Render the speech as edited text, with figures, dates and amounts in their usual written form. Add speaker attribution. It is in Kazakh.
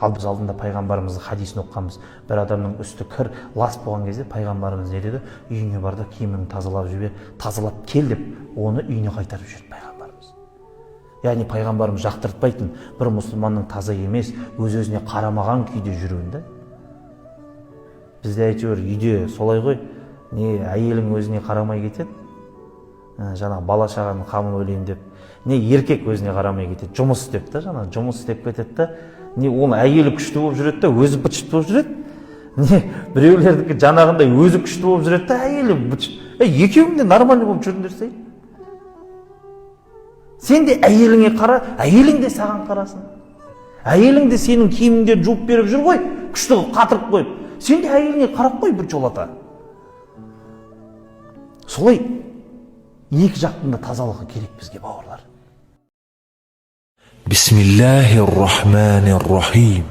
Speaker 1: Ал біз алдында пайғамбарымыздың хадисін оқығанбыз. Бір адамның үсті кір, лас болған кезде пайғамбарымыз не деді? Үйіңе бар да киіміңді тазалап кел деп, оны үйіне қайтарып жіберді пайғамбарымыз. Яғни пайғамбарымыз жақтыртпайтын бір мұсылманның таза емес, өз-өзіне қарамаған күйде жүруінде. Бізде әйтеуір үйде солай ғой, не әйелің өзіне қарамай кетеді, жаңағы бала шағаның қамын ойлайын деп, не еркек өзіне қарамай кетеді, жұмыс істеп та, жаңағы жұмыс істеп кетеді да, не ол әйелі күшті болып жүреді да, өзі бытшыт болып жүреді. Не біреулердікі жаңағындай өзі күшті болып жүреді да, әйелі бытшыт. Екеуің де нормальный болып жүріңдер сен. Сен де әйеліңе қара, әйелің де саған қарасын. Әйелің де сенің киіміңді жуып беріп жүр ғой, күшті қатырып қойып. Сен де әйеліңе қарап қой бір жолата. Солай екі жақтың да тазалығы керек бізге, бауырлар.
Speaker 2: Bismillahirrahmanirrahim.